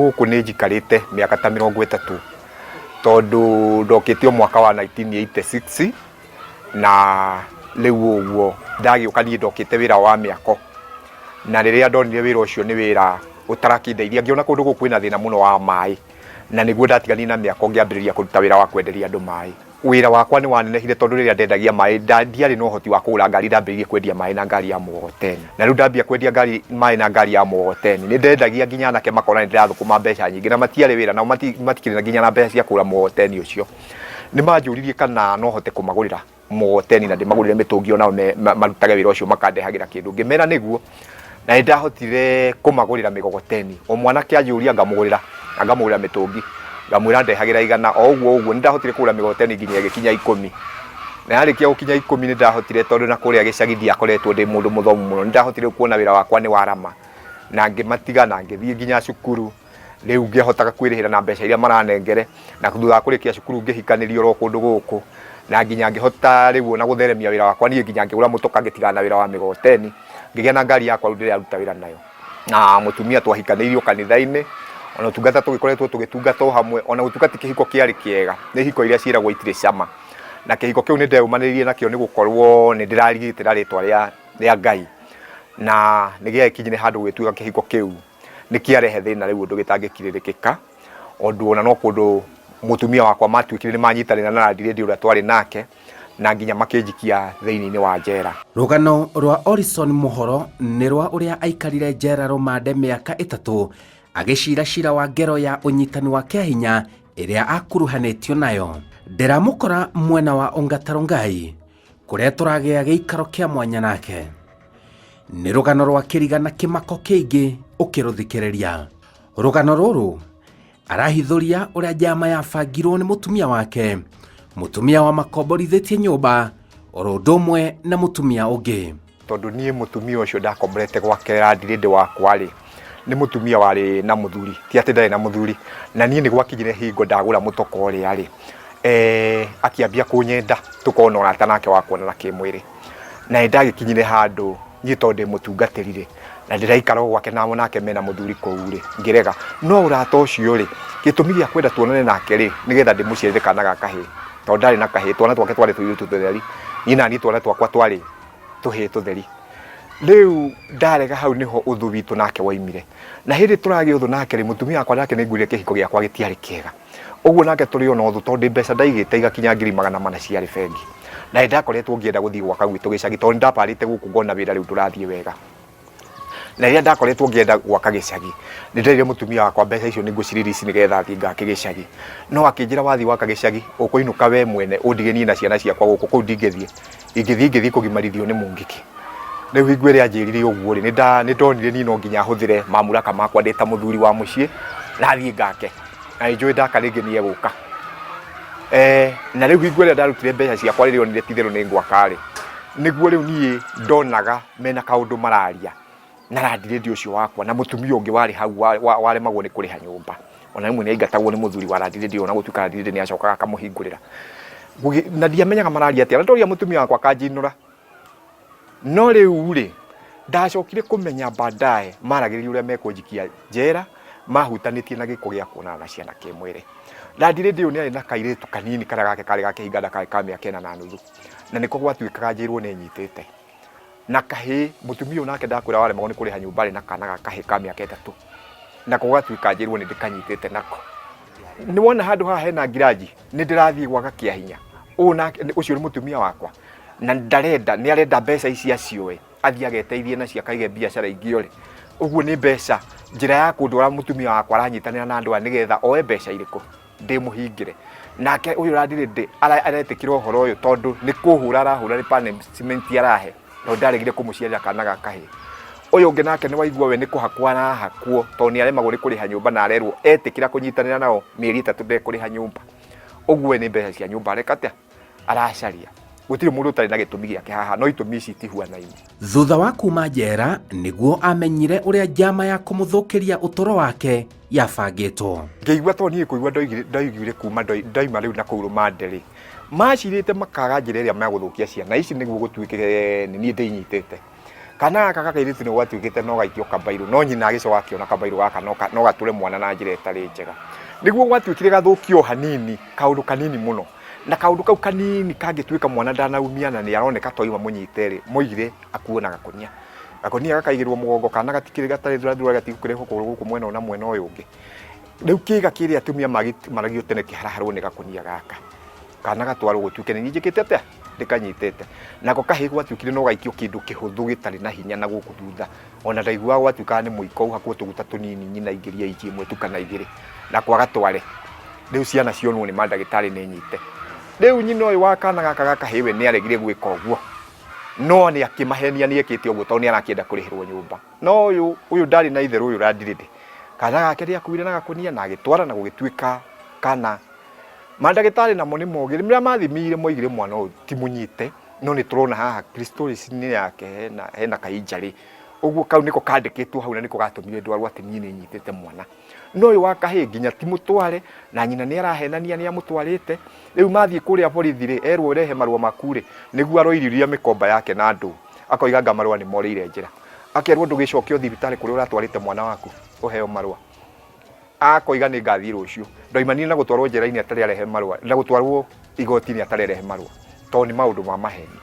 guku ni njikarite miaka ta 30 tondu ndokite mwaka wa 1986 na riu uguo ndagiuka ni ndokite wira wa miako na riria ndonire wira ucio ni wira utarakindeiria ngiona kundu guku kwina thina muno wa mai na niguo ndatigani na miako ngiambiriria kuruta wira wa kwenderia andu mai. Wira wakwa ni wanenehire tondu riria ndendagia mai ndiari no hoti wa kugura ngari ndambiririe kwendia mai na ngari ya mugogoteni na riu ndambia kwendia ngari mai na ngari ya mugogoteni ni ndendagia nginya nake makona ni ndirathukuma mbeca nyingi na matiari wira na matikire na nginya na mbeca cia kugura mugogoteni ucio ni manjuririe kana no hote kumagurira mugogoteni na ndimagurire mitungi onao marutage wira ucio makandehagira kindu ngimera niguo na ndahotire kumagurira migogoteni o mwanake anjuria ngamugurira ngamugurira mitungi ngamwira ndehagira igana o uguo ni ndahotire kugura migogoteni nginya gikinya 10 na yarikia gukinya 10 ni ndahotire tondu na kuria gicagi ndiakoretwo ndi mundu muthomu muno ni ndahotire kuona wira wakwa ni warama na ngimatiga na ngithie nginya cukuru riu ngihotaga kwirihira na mbeca iria maranengere na thutha kurikia cukuru ngihikanirio ro kundu guku na nginya ngihota riu na gutheremia wira wakwa ni nginya ngigura mutoka ngitigana na wira wa migogoteni ngigia na ngari yakwa rudire aruta wira nayo na mutumia twahikanirio kanitha-ini ona tungata tugikoretwo tugitungatwo hamwe ona gutungati kihiko kiari kiega ni hiko iria ciragwo itire cama na kihiko kiu ni ndeumaniririe nakio ni gukorwo ni ndirarigitira ritwa ria Ngai na nigia ikinyire handu gwituika kihiko kiu ni kiarehe thina riu undu gitangikiririkika ondu ona no kundu mutumia wakwa matuikire ni manyitanira na Radiradio uria twari nake na nginya makinjikia thiini-ini wa njera. Rugano rwa Orison Muhoro ni rwa uria aikarire njera rumande miaka 3 agicira wa ngero ya unyitani wa kiahinya iria akuruhanitio nayo. Ndiramukora mwena wa Ongata Rongai kuria turagia giikaro kia mwanya nake. Ni rugano rwa kirigana kimako kiingi ukiruthikiriria. Rugano ruru arahithuria uria jama yabangirwo ni mutumia wake, mutumia wa makomborithitie nyumba oro ndomwe na mutumia ungi. Tondu nie mutumia ucio ndakomborete gwake Radiradio wakwa ri ni mutumia wari na muthuri ti ati ndari na muthuri na nie ni gwakinyire hingo ndagura mutoka uria ri akiambia kunyenda tukona urata nake wa kuonana kimwiri na ndagikinyire handu nie tondu mutungatirire na ndiraikara gwake na nake mena muthuri kou ri ngirega no urata ucio ri gitumi gia kwenda tuonane nake ri nigetha ndimuciarire kana gakahi tondu ndari na kahi twana twake twari tutheri ina ni twana twakwa twari tuhi tutheri. Riu ndarega hau niho uthu witu nake waimire na hindi turagi uthu nake ri mutumia akwa nake ningurire kihiko giakwa gitiari kiega uguo nake turi ona uthu tondu mbeca ndaigite igakinya 400 ciari bengi na ndakoretwo ngienda guthii gwaka gwitu gicagi tondu ndaparite guku ngona wira riu turathie wega na ria ndakoretwo ngienda gwaka gicagi ni ndirire mutumia wakwa mbeca icio ninguciririci nigetha thi ngake gicagi no akinjira wathi waka gicagi ukuinuka we mwene undigenie na ciana ciakwa guku kuu ingithie kugimarithio ni mungiki. Riu igwire anjirire uguo ri ni ndonire ni no nginya huthire mamuraka makwa ndeta muthuri wa mucii na thie ngake na njui ndakaringi nie guka na riu igwire ndarutire mbeca ciakwa ririo nire tithero ni ngwaka ri niguo riu nie ndonaga mena kaundu mararia na Radiradio ucio wakwa na mutumia ungi wari hau wale magwo ni kuriha nyumba ona rimwe ni aingatagwo ni muthuri wa Radiradio na gutuika Radiradio ni acokaga akamuhingurira na ndiamenyaga mararia atia ndoria mutumia wakwa kanjinura no riu ri ndacokire kumenya baadaye maragiririo uria mekunjikia njera mahutanitie na giko gia kuonana na ciana kimwiri. Radiradio ni ari na kairitu kanini kara gake kari gake hingada ka miaka 4.5 na niko gwatuikaga njirwo ni nyitite na kahi mutumia nake ndakwira wale magoni kuriha nyumba ri na kana gakahi ka miaka 3 na kogwatuika njirwo ni ndikanyitite nako ni wona handu haha hena ngiraji ni ndirathie gwaka kiahinya nake ucio ni mutumia wakwa na ndarenda ni arenda mbeca ici acioe athie ageteithie na cia kaige biacara ingi ori uguo ni mbeca njira ya kundura mutumia wakwa aranyitanira na andu nigetha oe mbeca iriku ndimuhingire nake uyu Radiradio aretikirwo horo uyu tondu ni kuhura arahura ni pane cement arahe no ndaregire kumuciarira kana gakahi uyu ungi nake ni waigua we ni kuhakwa na hakuo tondu ni aremagwo ni kuriha nyumba na arerwo etikira kunyitanira nao mieri 3 ndekuriha nyumba uguo ni mbeca cia nyumba rekatia aracaria gutiri mundu tari na gitumi giake haha no itumi ici tihuanaine. Thutha wa kuma njera niguo amenyire uria njama ya kumuthukiria utoro wake yabangitwo. Ngeigua to nie kuigua ndaigire kuma ndaima riu na kuru manderi macirite makaga njira iria maguthukia ciana ici niguo gutuikire ni nie ndinyitite kana gaka kakairitu ni gwatuikite no gaikio kabairu no nyina agicoka akiona kabairu gaka no gature mwana na njira itari njega niguo gwatuikire gathukio hanini kaundu kanini muno na kaundu kau kanini kangituika mwana ndanaumia na ni aroneka toima munyite moigire akuona gakonia gakaigirwo mugongo kana gatikire gatari thura gatikire hukuru guku mwena na mwena uyu ungi riu kiga kiri atumia maragio tene kiharaharwo ni gakonia gaka kana gatwarwo gutuike ni njikite atia ndikanyitete nako kahi gwatuikire no gaikio kindu kihuthu gitari na hinya na guku thutha ona ndaigua gwatuika ni muiko hakuo tuguta tunini nyina igiria iji imwe tukana igiri na kwa gatware riu ciana cionwo ni mandagitari ni nyite riu nyina uyu wa kana gaka hiwe ni aregire gwika uguo no ni akimahenia ni ekite uguo to ni arakienda kurihirwo nyumba no uyu ndari na itheru uyu randiride kana gake ria kuire na gakonia na agitwara na gugituika kana mandagitari na moni mogire mira mathimire moigire mwana uyu ti munyite no ni turona haha Kristoris ni yake hena kainjari uguo kau niko kandikitwo hau na niko gatumire ndwaru ati ni nyitete mwana no uyu wakahe nginya ti mutware na nyina ni arahenania ni amutwarite riu mathie kuria borithi erwo rehe marua makure niguo aroiriria mikomba yake na andu akoiga marua ni morire njira akerwo ndugicokio thibitari kuria uratwarite mwana waku uheo marua akoiga ni ngathi rucio ndoimanire na gutwarwo njira-ini atari arehe marua na gutwarwo igoti-ini atari arehe marua to ni maundu ma maheni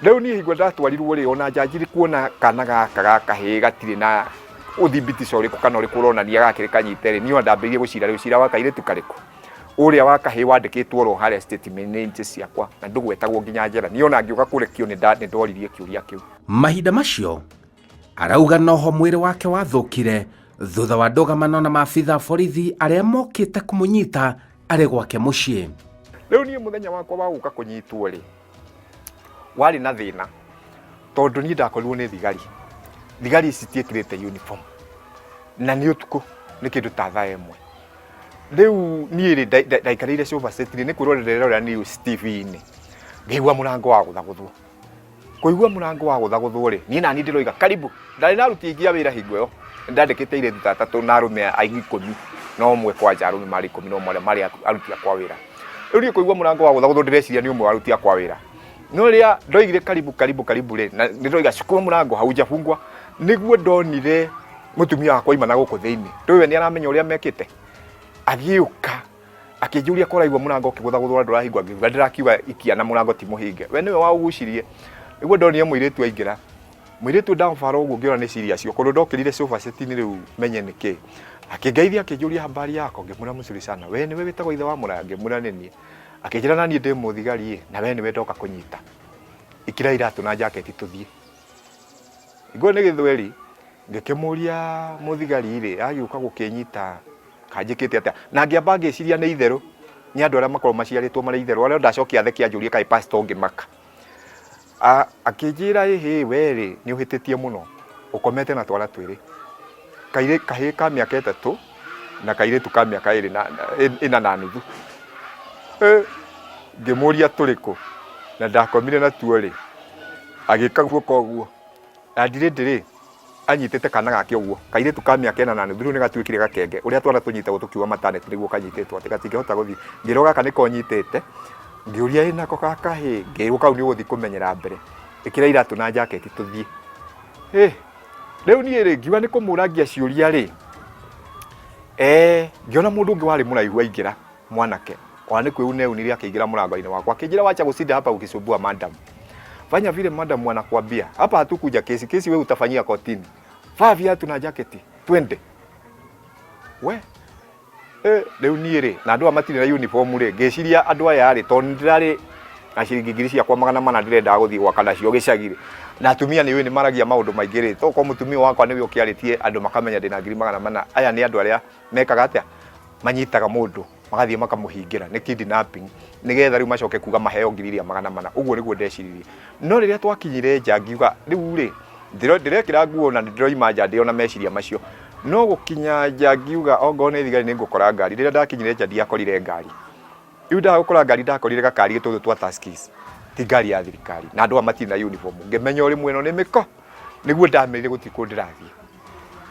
riu ni higwa ndatwarirwo ri ona njajiri kuona kana gaka he gatire na uthibiti core kana uri kuronania gakire kanyitere ni ndambirie gucira riu cira wakaire tukariku uria wakahe wandikitwo ro hare statement ciakwa na ndugwetagwo nginya njera ni ona ngiuka kurekio ni ndoririe kiuria kiu mahinda macio arauga noho mwiri wake wathukire thutha wa ndogamano na maabitha borithi aria mokite kumunyita ari gwake mucii riu ni muthenya wakwa wa guka kunyitwo ri wari na thina tondu ni ndakorirwo ni thigari ici tiekirite uniform na ni utuku ni kindu ta thaa imwe riu ni ri ndaikarire sofa set ni kurorerera uria ni TV-ini ngigua murango wa guthaguthwo kuigua murango wa guthaguthwo ri ni nani ndiroiga karibu ndari naruti ingia wira hingo yo ndandikite ire tatatu na arume aingi 10 no mwe kwa jarume mari 10 no mari aruti akwa wira riu kuigua murango wa guthaguthwo ndireciria ni umwe aruti akwa wira no ria ndoigire karibu ri na ndiroiga cukuru murango haujafungwa niguo ndonire mutumia wakwa ima na guku thiini ndiwe ni aramenya uria mekite agiuka akijuria koraigwa murango ukiguthaguthwa ndurahingwa ngiuga ndirakiuga ikia na murango ti muhinge we niwe waugucirie niguo ndonire muiritu aingira muiritu ndamfaro uguo ngiona ni serious ukondo ndokirire sofa set-ini riu menye niki akingeithia akijuria habari yako ngimura mucuri sana we niwe witagwo ithe wa murange muranenie akijira nani ndi muthigari na we niwe ndoka kunyita ikira iratu na jacket tuthie igwe ni githweri ngikimuria muthigari ri agiuka gukinyita kanjikite atia na ngiamba ngiciria ni itheru ni andu aria makorwo maciaritwo mari itheru aria ndacokia the kianjuria kai pastor ngimaka akijira he weri ni uhititie muno ukomete na twara twiri kaire ka miaka 3 na kaire tu ka miaka 2 na nuthu ngimuria turiku na ndakomire na tuori agikagwo koguo andire ndiri anyitete kana gake uguo kaire tu ka miaka 4 na nuthu ni gatuikire gakenge uria twara tunyita gutukiwa matane niguo kanyitetwo ati gatingehota guthi ngiroga kana konyitete ngiuria ina ko kaka he ngiru kau ni uguthi kumenyera mbere ikira iratu na jacket tuthie riu ni ri ngiwa ni kumuragia ciuria ri ngiona mundu ungi wari muraihu aingira mwanake kwani kwiuneniria akiingira murango-ini wakwa akijira wacha gusinda hapa ukisumbua madam fanya vile madam anakuambia hapa hatukuja kesi wewe utafanyia kotini vaa viatu na jacket twende we riu ni ri na andu amatire na uniform ri ngeciria andu aya ri to ndirari na ciringi ngiri ciakwa 400 ndirenda guthii gwaka nacio gicagire na atumia ni we ni maragia maundu maingi ri to ko mutumia wakwa niwe ukiaritie andu makamenya ndina ngiri 400 aya ni andu aria mekaga atia manyitaga mundu magathie makamuhingira ni kidnapping nigetha riu macoke kuga maheo ngiri 400 uguo niguo ndeciririe no riria twakinyire nja ngiuga riu ri ndirekira nguo na ndiroima nja ndiona meciria macio no gukinya nja ngiuga ongo ni thigari ni ngukora ngari riria ndakinyire nja ndiakorire ngari riu ndagukora ngari ndakorire gakari gitutu twa taskis ti ngari ya thirikari na andu amatiri na uniform ngimenya uri mweno ni miko niguo ndamerire gutiku ndirathie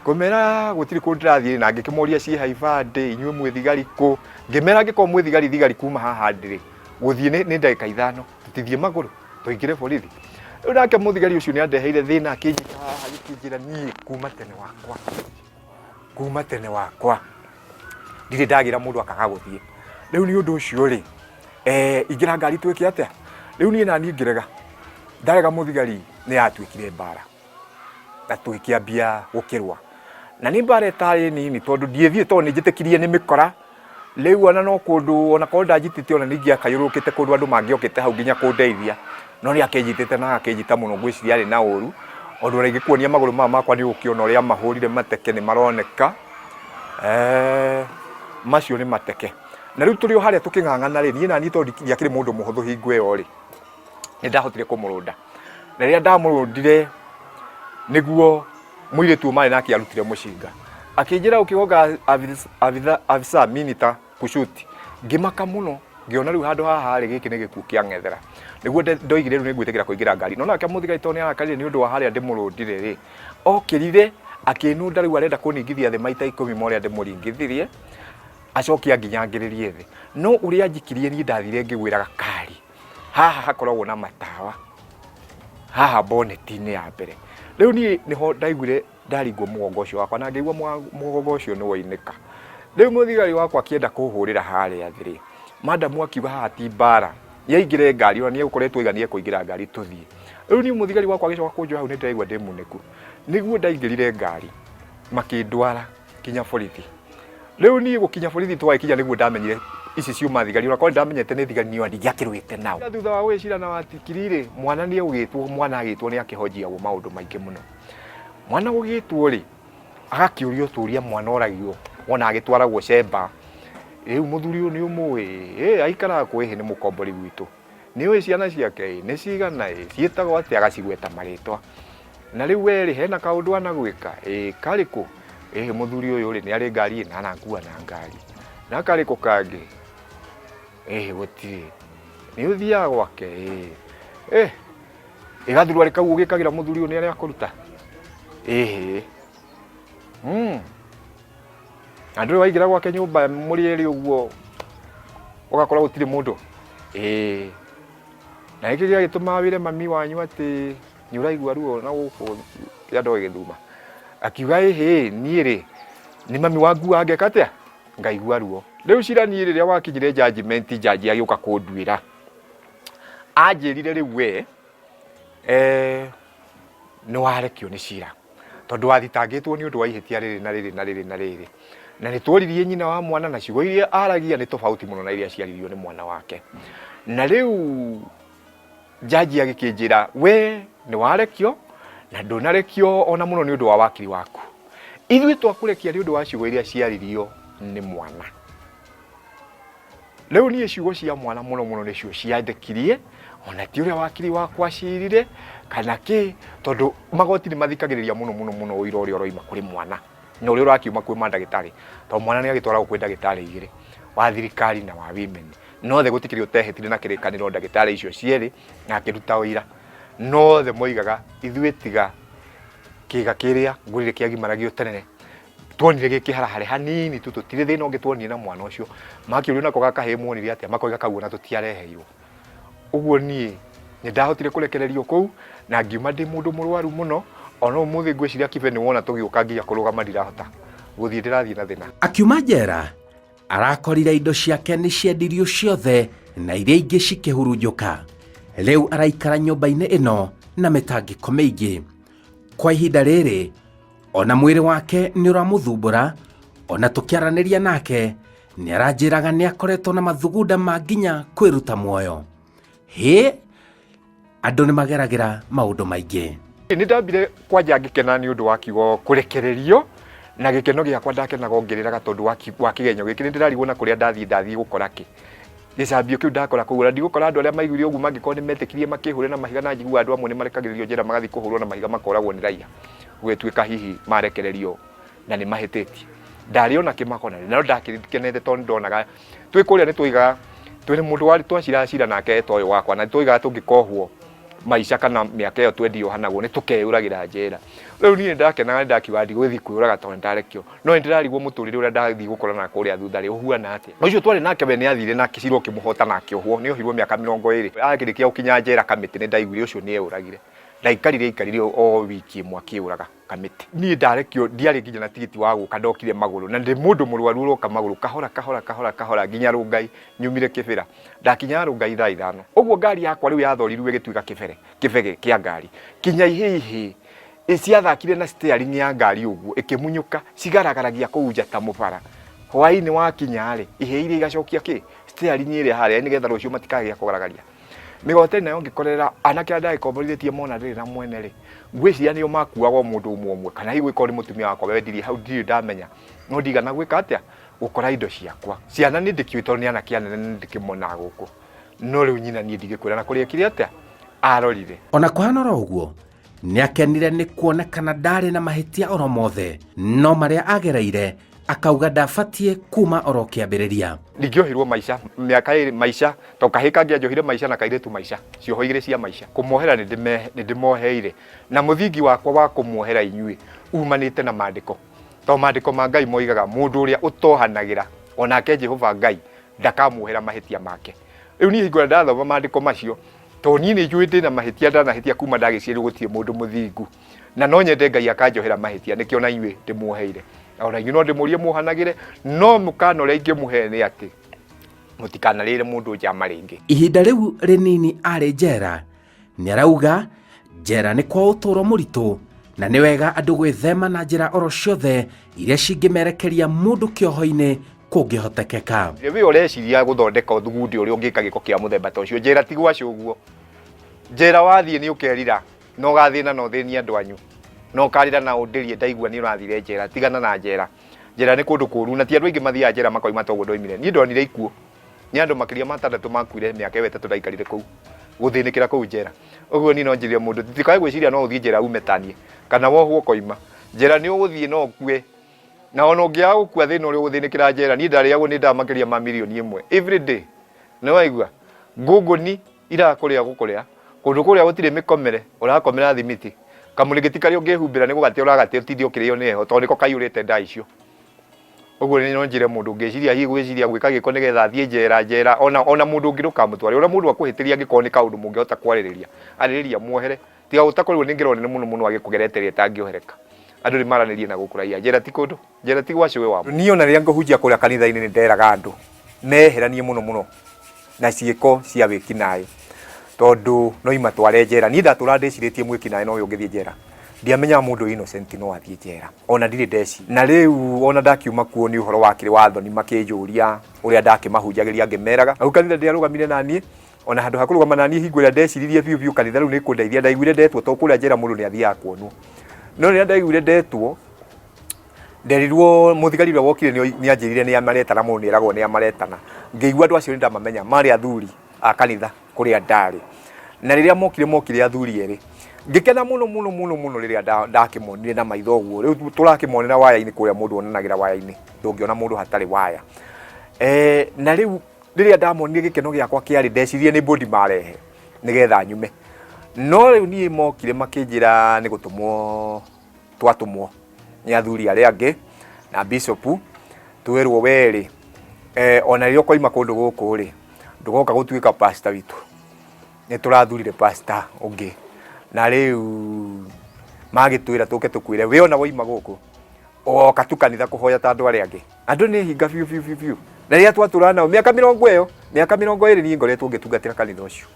kumera gutiri ku ndirathie na ngikimuria ci haibande inywe mwe thigari ku ngimera ngiko mwe thigari kuma haha ndiri guthie ni ndagika 5 tutithie maguru tuingire borithi nake muthigari ucio ni andeheire thina akinyita agikinjira nie kuma tene wakwa ndire ndagira mundu akaga guthie riu ni undu ucio ri ingira ngari twike atia riu nie nani ngirega ndarega muthigari ni atwikire mbara na twikiambia gukirwa na ni mbara etari nini tondu ndiethie tondu ni njitikirie ni mikora riu ona no kundu ona ko ndajitite ona ningi akayurukite kundu andu mangiokite hau nginya kundeithia no ni akenjitite na akenjita muno ngwiciria ari na uru ondu rigi kuonia maguru makwa ni ukiona uria mahurire mateke ni maroneka macio ni mateke na riu turi o haria tuking'ang'ana ri nie nani tondu ndiakire mundu muhuthu hingo iyo ri ni ndahotire kumurunda na riria ndamurundire niguo muiretu mari nake arutire mucinga akinjira ukigonga afisa minita kushuti ngimaka muno ngiona riu handu haha ri giki ni gikuo kia ng'ethera niguo ndoigire riu ningwitikira kuingira ngari no nake muthigari toni arakarire ni undu wa haria ndimurundire ri okirire akinunda riu arenda kuningithia the maita 10 moria ndimuringithirie acokia nginyangiririe thi no uria njikirie ni ndathire ngigwira gakari haha hakoragwo na matawa haha boneti-ini ya mbere riu niho ndaiguire ndaringwo mugongo ucio wakwa na ngĩigua mugongo ucio ni woinĩka riu muthigari wakwa akienda kuhurira haria thiri madamu akiuga haha ti mbara yaingire ngari ona ni ukoretwo iganie kuingira ngari tuthie riu ni muthigari wakwa agicoka kunjoya hau ni ndaigua ndi muniku niguo ndaingirire ngari makindwara kinya borithi riu ni gukinya borithi twakinya niguo ndamenyire ici ciuma thigari ona ko ndamenyete ni thigari ni ndingĩakĩrwĩte nao thutha wa gwĩcira na watikirire mwana ni agĩtwo ni akĩhonjiagwo maũndũ maingĩ mũno mwana gũgĩtwo ri agakĩũrio turia mwana oragio ona agĩtwaragwo cemba riu muthuri uyu ni umui aikaraga kwihi ni mukombori gwitu ni uĩ ciana ciake ni cigana ciĩtagwo ati agacigweta maritwa na riu weri hena kaundu anagwika kariku muthuri uyu ri ni ari ngari na anakuua na ngari na kariku kangi gutiri ni uthiaga gwake igathurwa rikau ugikagira muthuri uyu ni ari akuruta andu waigira gwake nyumba murieri uguo ugakora gutiri mundu na iki gituma wire mami wanyu ati ni uraigua ruo na guku ya ndo githuma akiuga nie ri ni mami wangu angeka atia ngaigua ruo riu cira nie riria wakinyire judgment jaji agioka kunduira anjirire riu we ni warekio ni cira tondu wathitangitwo ni undu wa ihitia riri na riri na riri na riri na ni tworirie nyina wa mwana na ciugo iria aragia ni tofauti muno na iria ciaririo ni mwana wake na riu jaji agikinjira we ni warekio na ndunarekio ona muno ni undu wa wakiri waku ithui twakurekia ni undu wa ciugo iria ciaririo ni mwana riu ni ciugo cia mwana muno nicio ciandekirie ona ti uria wakiri wakwa cirire kana ki tondu magoti ni mathikagiriria muno uira uria uroima kuri mwana no uria urakiuma kwi mandagitari to mwana ni agitwara kwi ndagitari igiri wa thirikari na wa women no the gutikiri utehitire na kirikaniro ndagitari icio cieri na akiruta uira no the moigaga ithui tiga kiga kiria ngurire kiagimaragio tenene tuonire giki harahare hanini tu tutire thina ungituonie na mwana ucio makiurio nako gakahemwo ni atia makoiga kaguona tutiareheirwo uguo nie ni ndahotire kurekererio kou na ngiuma ndi mundu murwaru muno ona umuthi ngwiciria kibe ni wona tugiuka nginya kurugama ndirahota guthie ndirathie na thina akiuma njera arakorire indo ciake ni ciendirio ciothe na iria ingĩ cikĩhurunjũka riu araikara nyũmba-inĩ ĩno na mĩtangĩko mĩingĩ kwa ihinda rĩrĩ ona mwĩrĩ wake nĩ ũramũthumbũra ona tũkĩaranĩria nake nĩ aranjĩraga nĩ akoretwo na mathugunda ma nginya kwĩruta muoyo andũ nĩ mageragĩra maũndũ maingĩ ni ndambire kwanja ngikena ni undu wa kiugo kurekererio na gikeno giakwa ndakenaga ongereraga tondu wa kigenyo giki ni ndirarigwo na kuria ndathie gukora ki gicambio kiu ndakora kugura ndigukora andu aria maiguire ugu mangikoo ni metikirie makihure na mahiga na njigua andu amwe ni marekagiririo njera magathi kuhurwo na mahiga makoragwo ni raia gwetwika hihi marekererio na ni mahitĩtie ndariona kimakona no ndakikenete tondu ndonaga twikuria ni twiga twini mundu wari twacira nake toyo wakwa na twiga tungikohwo maica kana miaka iyo twendio hanagwo ni tukeyuragira njera riu ni ndakena ndakiwa ndi gwithi kwiyuraga tondu ndarekio no ndirarigwo muturire uria ndathi gukorana kuria thutha ri uhuana ati ucio twari nake we ni athire na kiciro kimuhota nake ohwo ni ohirwo miaka 20 agirikia ukinya njera kamiti ni ndaigwire ucio ni euragire ndaikarire o wiki imwe akiuraga kamiti ni ndarekio ndiari nginya na tigiti wa guka ndokire maguru na ndi mundu murwaru uroka maguru kahora nginya Rungai nyumire kibira ndakinya Rungai thaa 5 uguo ngari yakwa riu yathorirwe gituika kibege kia ngari kinya hihi ciathakire na steering ya ngari uguo ikimunyuka cigaragaragia kuunja ta mubara hwaini wakinya ri iheire igacokia ki steering ire haria ni getha rucio matikagia kugaragaria migoteri nayo ngikorera anake andai komborithie mona riri na mwene ri ngwiciria nio makuaga mundu umwe kana igwika uri mutumia wakwa wendirie hau ndiri ndamenya no ndigana gwika atia gukora indo ciakwa ciana ni ndikiwito ni anake anene ndikimona guku no riu nyina ni ndigikwira na kuria kiri atia arorire ona kuhanora uguo ni akenire ni kuonekana ndari na mahitia oro mothe no maria agereire akauga ndabatie kuma oro kiambiriria ndingiohirwo maica miaka iri maica to kahika ngianjohire maica na kairetu maica cioho igire cia maica kumuohera ni ndimoheire na muthingi wakwa wa kumuohera inyui umanite na mandiko to mandiko ma Ngai moigaga mundu uria utohanagira onake Jehova Ngai ndakamuohera mahitia make riu ni hingo ndathoma mandiko macio to ni njuite na mahitia ndanahitia kuma ndagiciru gutie mundu muthingu na no nyende Ngai akanjohera mahitia nikio na inyui ndimuoheire ona ingino ndimurie muhanagire no mukano reingi muhene ati mutikanarire mundu njama ringi ihinda riu rinini ari njera ni arauga njera ni kwa uturo muritu na ni wega andu gwithema na njira oro ciothe iria cingimerekeria mundu kioho-ini kungihotekeka we ureciria guthondeka uthugundi uria ungika giko kia muthemba ta ucio njera tigwaci uguo njera wathie ni ukerira no gathina no thinia andu anyu no karira na undirie ndaigua ni urathire njera tigana na njera ni kundu kuru na ti andu aingi mathia njera makoima toguo ndoimire ni ndonire ikuo ni andu makiria matandatu makuire miaka 3 ndaikarire kuu guthinikira kuu njera uguo ni no njirire mundu titikae gwiciria no uthie njera umetanie kana wohuo koima njera ni uguthie no ukue na ona ungia gukua thina uri guthinikira njera ni ndariagwo ni ndamakiria ma milioni 1 every day no waigua ngunguni irakuria gukuria kundu kuria gutire mikomere urakomera thimiti kamurigiti kari ungihumbira ni gugate uragate utithio ukirio ni heho to niko kaiurite nda icio uguo ni no njire mundu ngeciria hi gwiciria gwika giko ni getha thie njera ona mundu ngiruka mutwari ura mundu akuhitiria giko ni kaundu mungihota kwaririria aririria muohere tiga utakorirwo ni ngirone muno agikugereteria tangiohereka andu ni maranirie na gukuraia njera ti kundu njera ti gwaciwe wa ni ona ria nguhunjia kuria kanitha-ini ni nderaga andu meheranie muno na ciiko cia wikinae tondu no imatware njera ni ndatura ndiciritie mwikinae no yongithie njera ndiamenya mundu innocent no athie njera ona ndire ndeci na riu ona ndakiuma kuo ni uhoro wakire watho ni makinjuria uria ndakimahunjagiria ngimeraga au kanitha ndiarugamire nani ona handu hakurugama nani hingo ria ndeciririe biu kanitha riu ni kundeithia ndaiguire ndetwo to kuria njera mundu ni athia kuonu no ria ndaiguire ndetwo nderirwo muthigari ria wokire ni anjirire ni amaretana mundu ni eragwo ni amaretana ngeigua andu acio ni ndamamenya mari athuri a kanitha kuria ndari na riria mokire athuri eri ngikena muno riria ndakimonire na maitho guo riu turakimonera waya-ini kuria mundu onanagira waya-ini ndungiona mundu hatari waya na riu riria ndamonire gikeno giakwa kiari ndecirie ni bodi marehe nigetha nyume no riu ni mokire makinjira ni gutumwo twatumwo ni athuri aria angi na bishop twirwo weri ona ririo koima kundu guku ri ndugoka gutuika pastor witu ni turathurire pastor ungi na riu magitwira tuke tukwire we ona woima guku o katukanitha kuhoya ta andu aria angi andu ni hinga fiu na ria twaturana miaka 20 ni ngoretwo ngitungatira kanitha ucio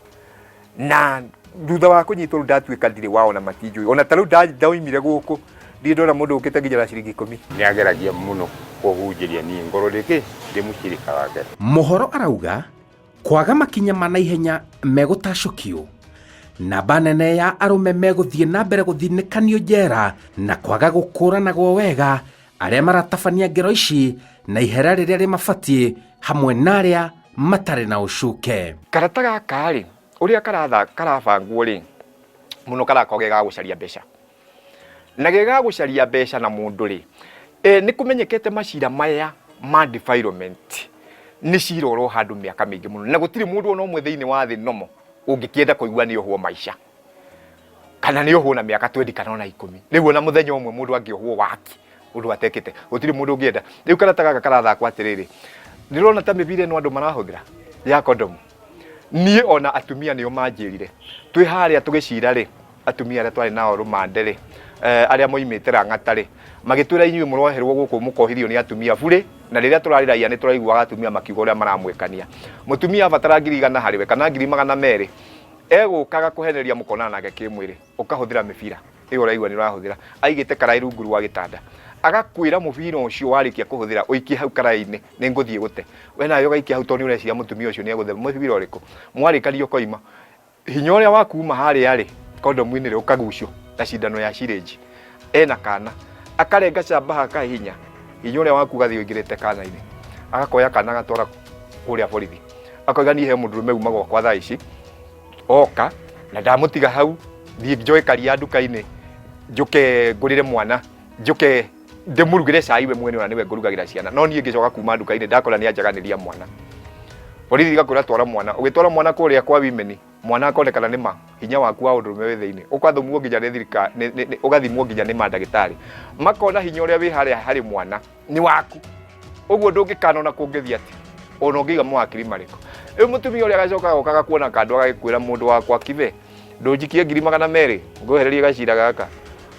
na thutha wa kunyitwo ndatuika ndire wao na matinjui ona taru ndaoimire guku ndi ndona mundu ukite nginya na ciringi 10 ni ageragia muno kuhunjiria ni ngoro riki ndi mucirika wake Muhoro arauga kwaga makinya manaihenya megutacukio namba nene ya arume meguthie na mbere guthinikanio njera na kwaga gukuranagwo wega aria maratabania ngero ici na ihera riria rimabatie hamwe na aria matari na ucuke karata gaka ri uria karabangwo ri muno karakoge ga gucaria mbeca na gega gucaria mbeca na mundu ri ni kumenyekete macira maya ma defilement ni ciroro handu miaka mingi muno na gutiri mundu ono mwe thiini wa thi nomo ungikienda kuigua ni ohwo maica kana nĩ ũhũna mĩaka 20 kana ona 10 rĩu ona mũthenya ũmwe mũndũ angĩohwo waki ũndũ atekete gũtirĩ mũndũ ũngĩenda rĩu karata gaka karathakwo atĩrĩrĩ ndirona ta mĩbira ĩno andũ marahũthĩra ya kondomu niĩ ona atumia nĩo manjĩrire twĩ harĩa tũgĩcira rĩ atumia arĩa twarĩ nao rũmande rĩ arĩa moimĩte Rang'ata rĩ magĩtwĩra inyuĩ mũroherwo gũkũ mũkohirio nĩ atumia burĩ na rĩrĩa tũrarĩraia nĩ tũraiguaga atumia makiuga ũrĩa maramwĩkania mũtumia abatara 100 harĩ we kana 200 egũkaga kũheneria mũkonana nake kĩmwĩrĩ ũkahũthĩra mĩbira ĩyo ũraigua nĩ ũrahũthĩra aigĩte karai rungu rwa gĩtanda agakwĩra mũbira ũcio warĩkia kũhũthĩra ũikie hau karai-inĩ nĩ ngũthiĩ gũte we nayo ũgaikia hau tondũ nĩ ũreciria mũtumia ũcio nĩ egũthe mũbira ũrĩkũ mwarĩkanio koima hinya ũrĩa wakuma harĩa rĩ kondomu-inĩ rĩ ũkagucio na cindano ya syringe ena kana akarenga camba haka hinya ũrĩa waku gathiĩ ũingĩrĩte kana-inĩ agakoya kana agatwara kũrĩa borithi akoiga niĩ he mũndũrũme uma gwakwa thaa ici oka na ndamũtiga hau thiĩ njoe karia nduka-inĩ njoke ngũrĩre mwana njoke ndĩmũrugĩre cai we mwene ona nĩwe ngũrugagĩra ciana no niĩ ngĩcoka kuma nduka-inĩ ndakora nĩ anjaganĩria mwana borithi igakũra twara mwana ũgĩtwara mwana kũrĩa kwa wimeni mwana akonekana nĩ ma hinya waku wa ũndũrũme wĩ thĩinĩ ũkathimwo nginya nĩ thirikari ũgathimwo nginya nĩ mandagĩtarĩ makona hinya ũrĩa wĩ harĩa harĩ mwana nĩ waku ũguo ndũngĩkana ona kũngĩthiĩ atĩ ona ũngĩiga mawakiri marĩkũ rĩu mũtumia ũrĩa agacokaga okaga kuona kandũ agagĩkwĩra mũndũ wakwa kibe ndũnjikie 200 ngũhererie gacira gaka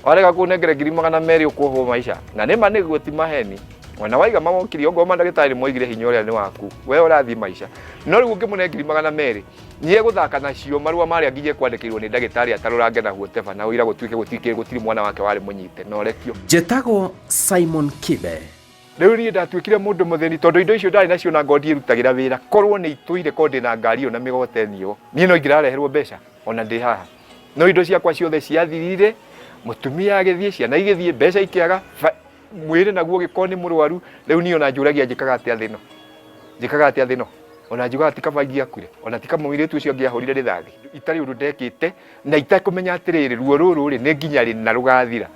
warega kũnengere 200 ũkũhwo maica na nĩma nĩguo ti maheni ona waiga mawakiri ongo mandagĩtarĩ moigire hinya ũrĩa nĩ waku we ũrathiĩ maica no rĩu ũngĩmũne 200 nĩ egũthaka nacio marũa marĩa nginya kwandĩkĩrwo nĩ ndagĩtarĩ atarorange na huotefa na ũira gũtirĩ mwana wake warĩ mũnyite na ũrekio Njĩtagwo Simon Kibe rĩu niĩ ndatuĩkire mũndũ mũthĩni tondũ indo icio ndarĩ nacio na ngondi irutagĩra wĩra korwo nĩ itũire korwo ndĩna ngari ĩyo na mĩgogoteni ĩyo niĩ no ingĩrareherwo mbeca ona ndĩ haha no indo ciakwa ciothe ciathirire mũtumia agĩthiĩ ciana igĩthiĩ mbeca ikĩaga mwĩrĩ naguo gĩkorwo nĩ mũrwaru rĩu niĩ ona njũragia njĩkaga atĩa thĩ no ona njugaga ti kaba ingĩakuire ona ti kama mũirĩtu ũcio angĩahũrire rĩthathi itarĩ ũndũ ndekĩte na itakũmenya atĩrĩrĩ ruo rũrũ rĩ nĩ nginya rĩ na rũgathira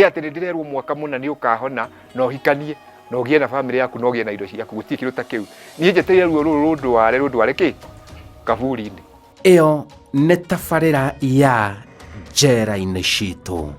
ati nĩ ndĩrerwo mwaka mũna nĩ ũkahona na ũhikanie na ũgĩe na family yaku na ũgĩe na indo ciaku gũtirĩ kĩndũ ta kĩu niĩ njetereire ruo rũrũ rũndware kĩ kaburi-inĩ ĩyo nĩ tabarĩra ya njera-inĩ citũ.